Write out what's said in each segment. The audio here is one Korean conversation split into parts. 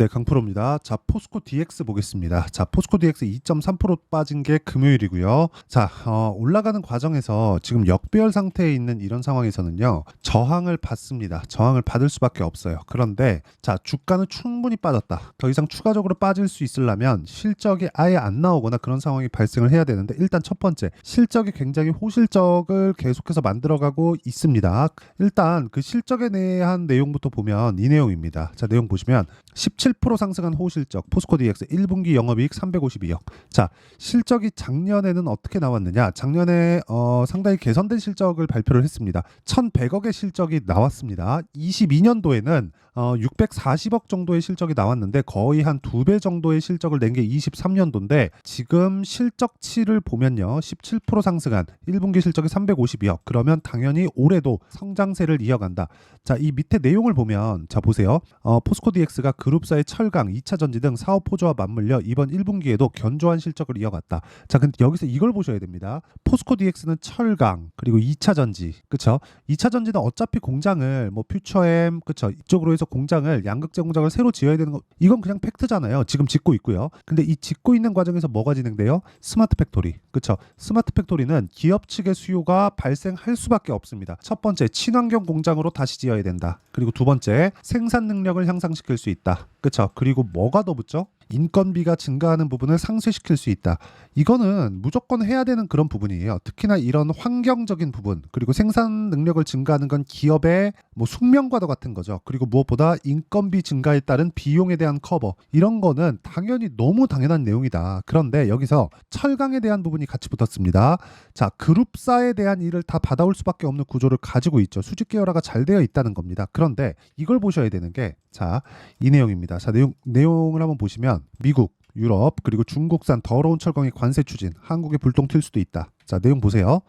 네, 강프로입니다. 자, 포스코 DX 보겠습니다. 자, 포스코 DX 2.3% 빠진 게 금요일이고요. 자, 올라가는 과정에서 지금 역배열 상태에 있는 이런 상황에서는요, 저항을 받습니다. 저항을 받을 수밖에 없어요. 그런데 자, 주가는 충분히 빠졌다. 더 이상 추가적으로 빠질 수 있으려면 실적이 아예 안 나오거나 그런 상황이 발생을 해야 되는데, 일단 첫 번째, 실적이 굉장히 호실적을 계속해서 만들어가고 있습니다. 일단 그 실적에 대한 내용부터 보면 이 내용입니다. 자, 내용 보시면 17% 상승한 호실적, 포스코 DX 1분기 영업이익 352억. 자, 실적이 작년에는 어떻게 나왔느냐? 작년에 상당히 개선된 실적을 발표를 했습니다. 1,100억의 실적이 나왔습니다. 22년도에는 640억 정도의 실적이 나왔는데 거의 한 2배 정도의 실적을 낸 게 23년도인데, 지금 실적치를 보면요, 17% 상승한 1분기 실적이 352억. 그러면 당연히 올해도 성장세를 이어간다. 자, 이 밑에 내용을 보면, 자, 보세요. 포스코 DX가 그룹사의 철강, 2차 전지 등 사업 포조와 맞물려 이번 1분기에도 견조한 실적을 이어갔다. 자, 근데 여기서 이걸 보셔야 됩니다. 포스코 DX는 철강, 그리고 2차 전지, 그쵸? 2차 전지는 어차피 공장을 뭐 퓨처엠, 그쵸? 이쪽으로 해서 공장을, 양극재 공장을 새로 지어야 되는 거, 이건 그냥 팩트잖아요. 지금 짓고 있고요. 근데 이 짓고 있는 과정에서 뭐가 진행돼요? 스마트 팩토리, 그쵸? 스마트 팩토리는 기업 측의 수요가 발생할 수밖에 없습니다. 첫 번째, 친환경 공장으로 다시 지어야 된다. 그리고 두 번째, 생산 능력을 향상시킬 수 있다. 그쵸? 그리고 뭐가 더 붙죠? 인건비가 증가하는 부분을 상쇄시킬 수 있다. 이거는 무조건 해야 되는 그런 부분이에요. 특히나 이런 환경적인 부분, 그리고 생산 능력을 증가하는 건 기업의 뭐 숙명과도 같은 거죠. 그리고 무엇보다 인건비 증가에 따른 비용에 대한 커버, 이런 거는 당연히 너무 당연한 내용이다. 그런데 여기서 철강에 대한 부분이 같이 붙었습니다. 자, 그룹사에 대한 일을 다 받아올 수밖에 없는 구조를 가지고 있죠. 수직 계열화가 잘 되어 있다는 겁니다. 그런데 이걸 보셔야 되는 게, 자, 이 내용입니다. 자, 내용을 한번 보시면, 미국, 유럽, 그리고 중국산 더러운 철강의 관세 추진, 한국에 불똥 튈 수도 있다. 자, 내용 보세요.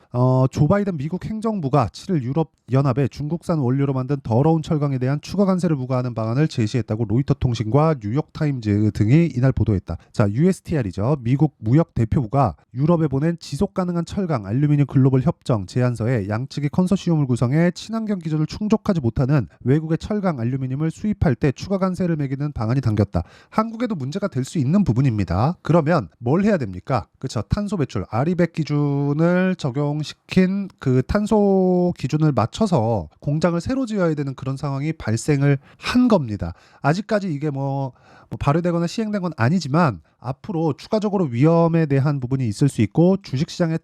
조 바이든 미국 행정부가 7일 유럽 연합에 중국산 원료로 만든 더러운 철강에 대한 추가 관세를 부과하는 방안을 제시했다고 로이터 통신과 뉴욕 타임즈 등이 이날 보도했다. 자, USTR이죠. 미국 무역 대표부가 유럽에 보낸 지속 가능한 철강 알루미늄 글로벌 협정 제안서에 양측이 컨소시엄을 구성해 친환경 기준을 충족하지 못하는 외국의 철강 알루미늄을 수입할 때 추가 관세를 매기는 방안이 담겼다. 한국에도 문제가 될 수 있는 부분입니다. 그러면 뭘 해야 됩니까? 그렇죠. 탄소 배출, 아리백 기준을 적용시킨 그 탄소 기준을 맞춰서 공장을 새로 지어야 되는 그런 상황이 발생을 한 겁니다. 아직까지 이게 뭐 발효되거나 시행된 건 아니지만, 앞으로 추가적으로 위험에 대한 부분이 있을 수 있고, 주식시장의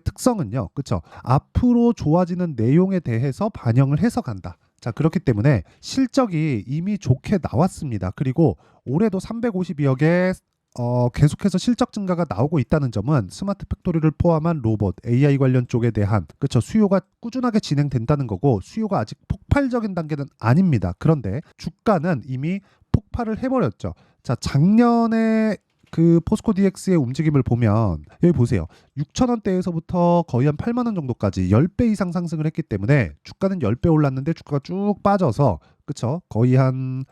특성은요, 그렇죠. 앞으로 좋아지는 내용에 대해서 반영을 해서 간다. 자, 그렇기 때문에 실적이 이미 좋게 나왔습니다. 그리고 올해도 352억의 계속해서 실적 증가가 나오고 있다는 점은 스마트 팩토리를 포함한 로봇, AI 관련 쪽에 대한, 그렇죠, 수요가 꾸준하게 진행된다는 거고, 수요가 아직 폭발적인 단계는 아닙니다. 그런데 주가는 이미 폭발을 해버렸죠. 자, 작년에 그 포스코 DX의 움직임을 보면, 여기 보세요. 6,000원대에서부터 거의 한 8만 원 정도까지 10배 이상 상승을 했기 때문에 주가는 10배 올랐는데 주가가 쭉 빠져서, 그쵸? 거의 한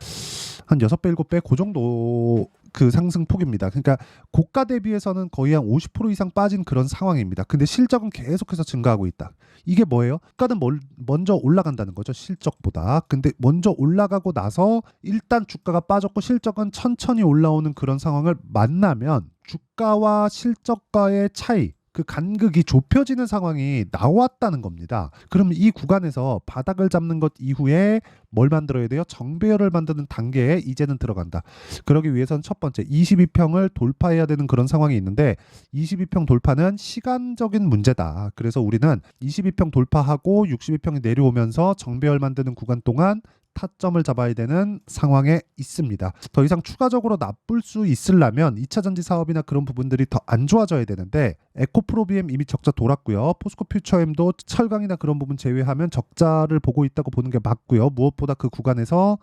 6배, 7배 그 정도 그 상승폭입니다. 그러니까 고가 대비해서는 거의 한 50% 이상 빠진 그런 상황입니다. 근데 실적은 계속해서 증가하고 있다. 이게 뭐예요? 주가는 먼저 올라간다는 거죠, 실적보다. 근데 먼저 올라가고 나서 일단 주가가 빠졌고 실적은 천천히 올라오는 그런 상황을 만나면, 주가와 실적과의 차이, 그 간극이 좁혀지는 상황이 나왔다는 겁니다. 그럼 이 구간에서 바닥을 잡는 것 이후에 뭘 만들어야 돼요? 정배열을 만드는 단계에 이제는 들어간다. 그러기 위해서는 첫 번째, 22평을 돌파해야 되는 그런 상황이 있는데, 22평 돌파는 시간적인 문제다. 그래서 우리는 22평 돌파하고 62평이 내려오면서 정배열 만드는 구간 동안 타점을 잡아야 되는 상황에 있습니다. 더 이상 추가적으로 나쁠 수 있으려면 2차 전지 사업이나 그런 부분들이 더 안 좋아져야 되는데, 에코프로비엠 이미 적자 돌았고요. 포스코 퓨처엠도 철강이나 그런 부분 제외하면 적자를 보고 있다고 보는 게 맞고요. 무엇보다 그 구간에서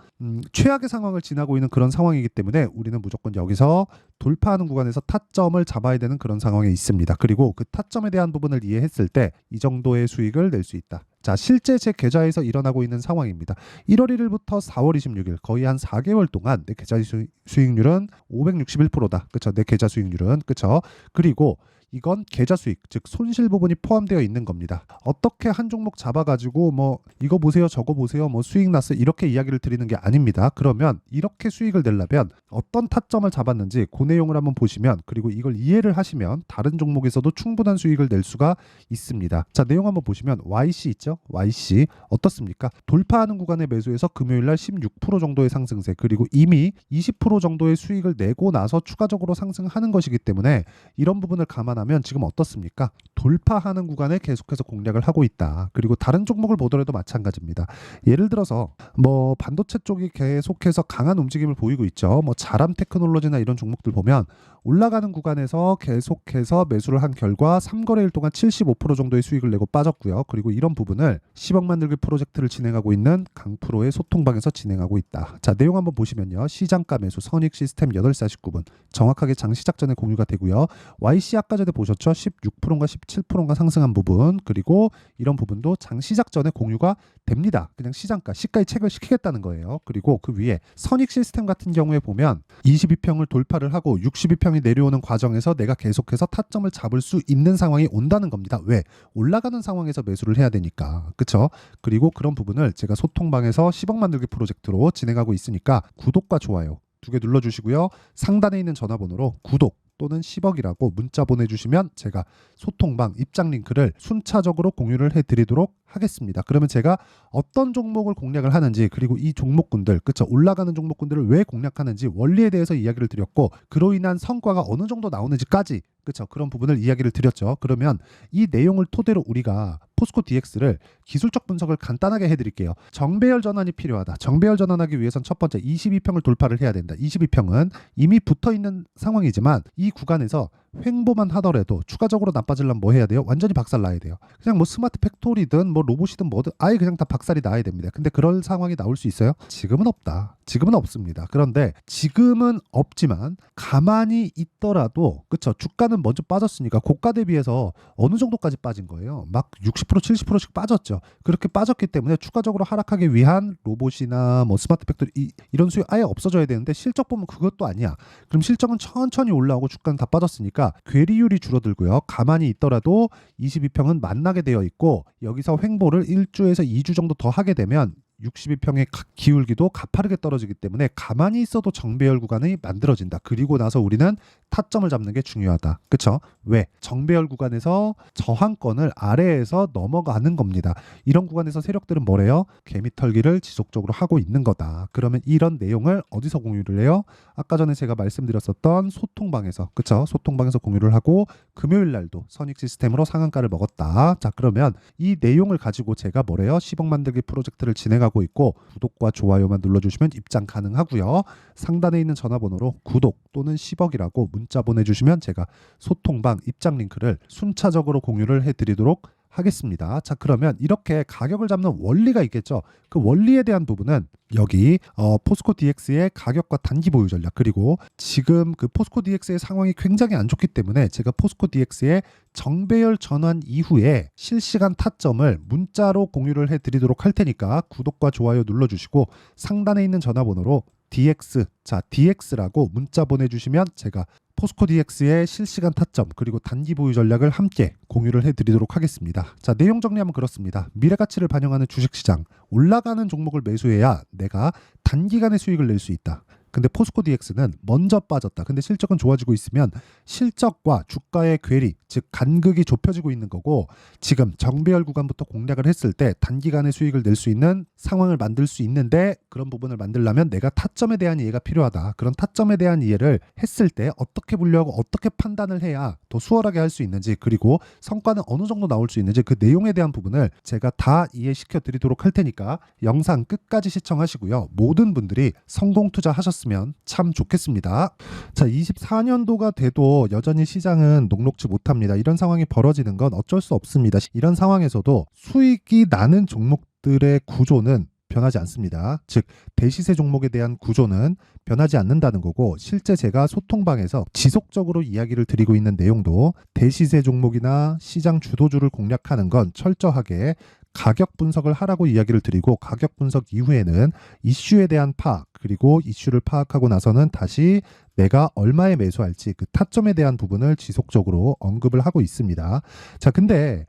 최악의 상황을 지나고 있는 그런 상황이기 때문에 우리는 무조건 여기서 돌파하는 구간에서 타점을 잡아야 되는 그런 상황에 있습니다. 그리고 그 타점에 대한 부분을 이해했을 때 이 정도의 수익을 낼 수 있다. 자, 실제 제 계좌에서 일어나고 있는 상황입니다. 1월 1일부터 4월 26일 거의 한 4개월 동안 내 계좌 수익률은 561%다. 그렇죠? 내 계좌 수익률은, 그렇죠? 그리고 이건 계좌 수익, 즉 손실 부분이 포함되어 있는 겁니다. 어떻게 한 종목 잡아가지고 뭐 이거 보세요, 저거 보세요, 뭐 수익 났어 이렇게 이야기를 드리는 게 아닙니다. 그러면 이렇게 수익을 내려면 어떤 타점을 잡았는지 그 내용을 한번 보시면, 그리고 이걸 이해를 하시면 다른 종목에서도 충분한 수익을 낼 수가 있습니다. 자, 내용 한번 보시면 YC 있죠? YC 어떻습니까? 돌파하는 구간의 매수에서 금요일날 16% 정도의 상승세, 그리고 이미 20% 정도의 수익을 내고 나서 추가적으로 상승하는 것이기 때문에 이런 부분을 감안하면 지금 어떻습니까? 돌파하는 구간에 계속해서 공략을 하고 있다. 그리고 다른 종목을 보더라도 마찬가지입니다. 예를 들어서 뭐 반도체 쪽이 계속해서 강한 움직임을 보이고 있죠. 뭐 자람 테크놀로지나 이런 종목들 보면 올라가는 구간에서 계속해서 매수를 한 결과 3거래일 동안 75% 정도의 수익을 내고 빠졌고요. 그리고 이런 부분을 10억 만들기 프로젝트를 진행하고 있는 강프로의 소통방에서 진행하고 있다. 자, 내용 한번 보시면요. 시장가 매수 선익 시스템 8시 49분 정확하게 장 시작 전에 공유가 되고요. YC 아까 전에 보셨죠? 16%인가 17%인가 상승한 부분, 그리고 이런 부분도 장 시작 전에 공유가 됩니다. 그냥 시장가, 시가에 체결시키겠다는 거예요. 그리고 그 위에 선익 시스템 같은 경우에 보면 22평을 돌파를 하고 62평이 내려오는 과정에서 내가 계속해서 타점을 잡을 수 있는 상황이 온다는 겁니다. 왜? 올라가는 상황에서 매수를 해야 되니까. 그쵸? 그리고 그런 부분을 제가 소통방에서 10억 만들기 프로젝트로 진행하고 있으니까 구독과 좋아요 2개 눌러주시고요. 상단에 있는 전화번호로 구독 또는 10억이라고 문자 보내주시면 제가 소통방 입장 링크를 순차적으로 공유를 해드리도록 하겠습니다. 그러면 제가 어떤 종목을 공략을 하는지, 그리고 이 종목군들, 그쵸, 올라가는 종목군들을 왜 공략하는지 원리에 대해서 이야기를 드렸고, 그로 인한 성과가 어느 정도 나오는지까지, 그쵸, 그런 부분을 이야기를 드렸죠. 그러면 이 내용을 토대로 우리가 포스코 DX를 기술적 분석을 간단하게 해드릴게요. 정배열 전환이 필요하다. 정배열 전환하기 위해선 첫 번째 22평을 돌파를 해야 된다. 22평은 이미 붙어있는 상황이지만 이 구간에서 횡보만 하더라도 추가적으로 나빠지려면 뭐 해야 돼요? 완전히 박살 나야 돼요. 그냥 뭐 스마트 팩토리든 뭐 로봇이든 뭐든 아예 그냥 다 박살이 나야 됩니다. 근데 그럴 상황이 나올 수 있어요? 지금은 없다. 지금은 없습니다. 그런데 지금은 없지만 가만히 있더라도, 그쵸, 주가는 먼저 빠졌으니까 고가 대비해서 어느 정도까지 빠진 거예요? 막 60% 70%씩 빠졌죠. 그렇게 빠졌기 때문에 추가적으로 하락하기 위한 로봇이나 뭐 스마트 팩토리 이런 수요 아예 없어져야 되는데, 실적 보면 그것도 아니야. 그럼 실적은 천천히 올라오고 주가는 다 빠졌으니까 괴리율이 줄어들고요. 가만히 있더라도 22평은 만나게 되어 있고, 여기서 횡보를 1주에서 2주 정도 더 하게 되면 62평의 기울기도 가파르게 떨어지기 때문에 가만히 있어도 정배열 구간이 만들어진다. 그리고 나서 우리는 타점을 잡는 게 중요하다. 그쵸? 왜? 정배열 구간에서 저항권을 아래에서 넘어가는 겁니다. 이런 구간에서 세력들은 뭐래요? 개미털기를 지속적으로 하고 있는 거다. 그러면 이런 내용을 어디서 공유를 해요? 아까 전에 제가 말씀드렸었던 소통방에서, 그쵸? 소통방에서 공유를 하고, 금요일 날도 선익 시스템으로 상한가를 먹었다. 자, 그러면 이 내용을 가지고 제가 뭐래요? 10억 만들기 프로젝트를 진행하고 있고, 구독과 좋아요만 눌러주시면 입장 가능하고요. 상단에 있는 전화번호로 구독 또는 10억이라고 문자 보내주시면 제가 소통방 입장 링크를 순차적으로 공유를 해드리도록 하겠습니다. 자, 그러면 이렇게 가격을 잡는 원리가 있겠죠. 그 원리에 대한 부분은 여기 포스코 DX의 가격과 단기 보유 전략, 그리고 지금 그 포스코 DX의 상황이 굉장히 안 좋기 때문에 제가 포스코 DX의 정배열 전환 이후에 실시간 타점을 문자로 공유를 해드리도록 할 테니까 구독과 좋아요 눌러주시고 상단에 있는 전화번호로 DX, 자, DX라고 문자 보내주시면 제가 포스코 DX의 실시간 타점 그리고 단기 보유 전략을 함께 공유를 해드리도록 하겠습니다. 자, 내용 정리하면 그렇습니다. 미래가치를 반영하는 주식시장, 올라가는 종목을 매수해야 내가 단기간에 수익을 낼 수 있다. 근데 포스코 DX는 먼저 빠졌다. 근데 실적은 좋아지고 있으면 실적과 주가의 괴리, 즉 간극이 좁혀지고 있는 거고, 지금 정배열 구간부터 공략을 했을 때 단기간에 수익을 낼 수 있는 상황을 만들 수 있는데, 그런 부분을 만들려면 내가 타점에 대한 이해가 필요하다. 그런 타점에 대한 이해를 했을 때 어떻게 분류하고 어떻게 판단을 해야 더 수월하게 할 수 있는지, 그리고 성과는 어느 정도 나올 수 있는지, 그 내용에 대한 부분을 제가 다 이해시켜 드리도록 할 테니까 영상 끝까지 시청하시고요. 모든 분들이 성공 투자하셨습니다. 참 좋겠습니다. 자, 24년도가 돼도 여전히 시장은 녹록지 못합니다. 이런 상황이 벌어지는 건 어쩔 수 없습니다. 이런 상황에서도 수익이 나는 종목들의 구조는 변하지 않습니다. 즉, 대시세 종목에 대한 구조는 변하지 않는다는 거고, 실제 제가 소통방에서 지속적으로 이야기를 드리고 있는 내용도 대시세 종목이나 시장 주도주를 공략하는 건 철저하게 가격 분석을 하라고 이야기를 드리고 가격 분석 이후에는 이슈에 대한 파악 그리고 이슈를 파악하고 나서는 다시 내가 얼마에 매수할지 그 타점에 대한 부분을 지속적으로 언급을 하고 있습니다. 자, 근데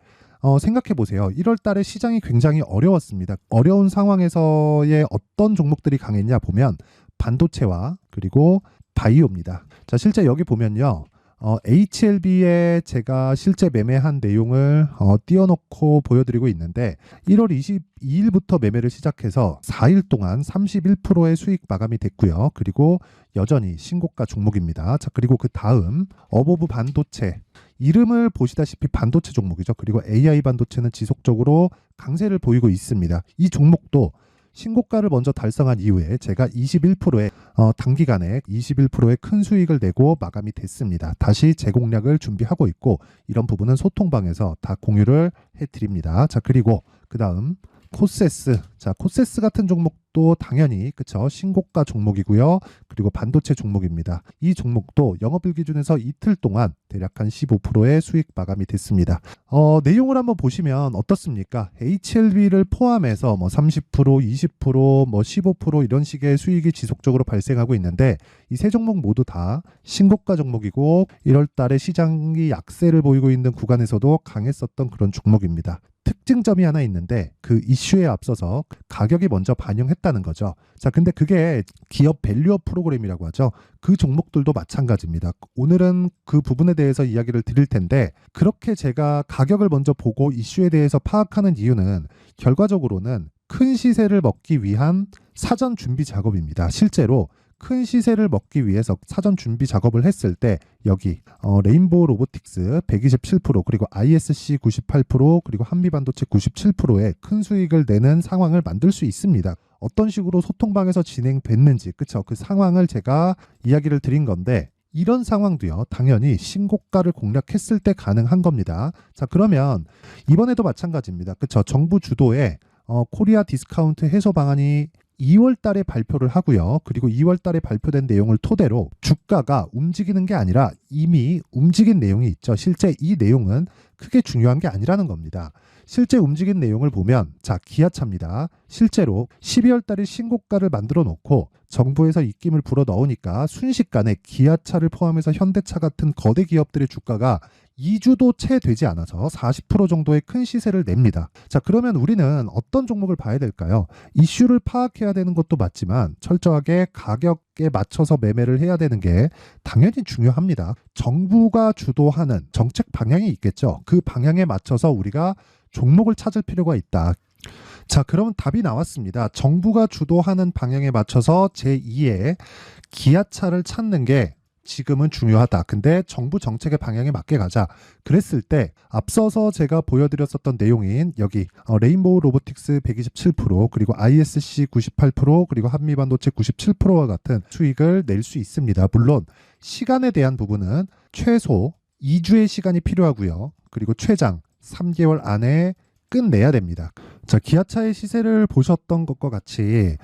생각해 보세요. 1월 달에 시장이 굉장히 어려웠습니다. 어려운 상황에서의 어떤 종목들이 강했냐 보면 반도체와 그리고 바이오입니다. 자, 실제 여기 보면요. HLB에 제가 실제 매매한 내용을 띄워놓고 보여드리고 있는데 1월 22일부터 매매를 시작해서 4일 동안 31%의 수익 마감이 됐고요. 그리고 여전히 신고가 종목입니다. 자, 그리고 그 다음 어보브 반도체 이름을 보시다시피 반도체 종목이죠. 그리고 AI 반도체는 지속적으로 강세를 보이고 있습니다. 이 종목도 신고가를 먼저 달성한 이후에 제가 21%의 단기간에 21%의 큰 수익을 내고 마감이 됐습니다. 다시 재공략을 준비하고 있고 이런 부분은 소통방에서 다 공유를 해드립니다. 자, 그리고 그 다음 코세스. 자, 코세스 같은 종목도 당연히 그쵸 신고가 종목이고요. 그리고 반도체 종목입니다. 이 종목도 영업일 기준에서 이틀 동안 대략 한 15%의 수익 마감이 됐습니다. 내용을 한번 보시면 어떻습니까? HLB를 포함해서 뭐 30%, 20%, 뭐 15% 이런 식의 수익이 지속적으로 발생하고 있는데 이 세 종목 모두 다 신고가 종목이고 1월 달에 시장이 약세를 보이고 있는 구간에서도 강했었던 그런 종목입니다. 특징점이 하나 있는데 그 이슈에 앞서서 가격이 먼저 반영했다는 거죠. 자, 근데 그게 기업 밸류업 프로그램이라고 하죠. 그 종목들도 마찬가지입니다. 오늘은 그 부분에 대해서 이야기를 드릴 텐데 그렇게 제가 가격을 먼저 보고 이슈에 대해서 파악하는 이유는 결과적으로는 큰 시세를 먹기 위한 사전 준비 작업입니다. 실제로 큰 시세를 먹기 위해서 사전 준비 작업을 했을 때 여기 레인보우 로보틱스 127% 그리고 ISC 98% 그리고 한미반도체 97%의 큰 수익을 내는 상황을 만들 수 있습니다. 어떤 식으로 소통방에서 진행됐는지 그쵸? 그 상황을 제가 이야기를 드린 건데 이런 상황도요 당연히 신고가를 공략했을 때 가능한 겁니다. 자, 그러면 이번에도 마찬가지입니다. 그쵸? 정부 주도의 코리아 디스카운트 해소 방안이 2월 달에 발표를 하고요. 그리고 2월 달에 발표된 내용을 토대로 주가가 움직이는 게 아니라 이미 움직인 내용이 있죠. 실제 이 내용은 크게 중요한 게 아니라는 겁니다. 실제 움직인 내용을 보면 자, 기아차입니다. 실제로 12월 달에 신고가를 만들어 놓고 정부에서 입김을 불어 넣으니까 순식간에 기아차를 포함해서 현대차 같은 거대 기업들의 주가가 2주도 채 되지 않아서 40% 정도의 큰 시세를 냅니다. 자, 그러면 우리는 어떤 종목을 봐야 될까요? 이슈를 파악해야 되는 것도 맞지만 철저하게 가격에 맞춰서 매매를 해야 되는 게 당연히 중요합니다. 정부가 주도하는 정책 방향이 있겠죠. 그 방향에 맞춰서 우리가 종목을 찾을 필요가 있다. 자, 그러면 답이 나왔습니다. 정부가 주도하는 방향에 맞춰서 제2의 기아차를 찾는 게 지금은 중요하다. 근데 정부 정책의 방향에 맞게 가자. 그랬을 때 앞서서 제가 보여드렸었던 내용인 여기 레인보우 로보틱스 127% 그리고 ISC 98% 그리고 한미반도체 97%와 같은 수익을 낼 수 있습니다. 물론 시간에 대한 부분은 최소 2주의 시간이 필요하고요. 그리고 최장 3개월 안에 끝내야 됩니다. 자, 기아차의 시세를 보셨던 것과 같이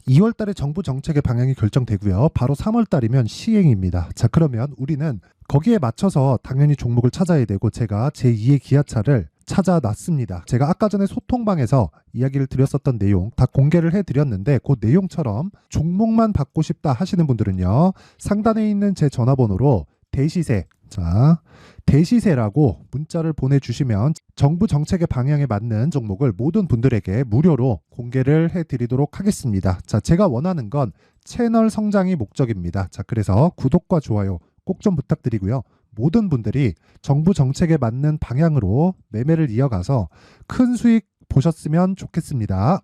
2월 달에 정부 정책의 방향이 결정되고요. 바로 3월 달이면 시행입니다. 자, 그러면 우리는 거기에 맞춰서 당연히 종목을 찾아야 되고 제가 제2의 기아차를 찾아놨습니다. 제가 아까 전에 소통방에서 이야기를 드렸었던 내용 다 공개를 해드렸는데 그 내용처럼 종목만 받고 싶다 하시는 분들은요. 상단에 있는 제 전화번호로 대시세, 자, 대시세라고 문자를 보내주시면 정부 정책의 방향에 맞는 종목을 모든 분들에게 무료로 공개를 해드리도록 하겠습니다. 자, 제가 원하는 건 채널 성장이 목적입니다. 자, 그래서 구독과 좋아요 꼭 좀 부탁드리고요. 모든 분들이 정부 정책에 맞는 방향으로 매매를 이어가서 큰 수익 보셨으면 좋겠습니다.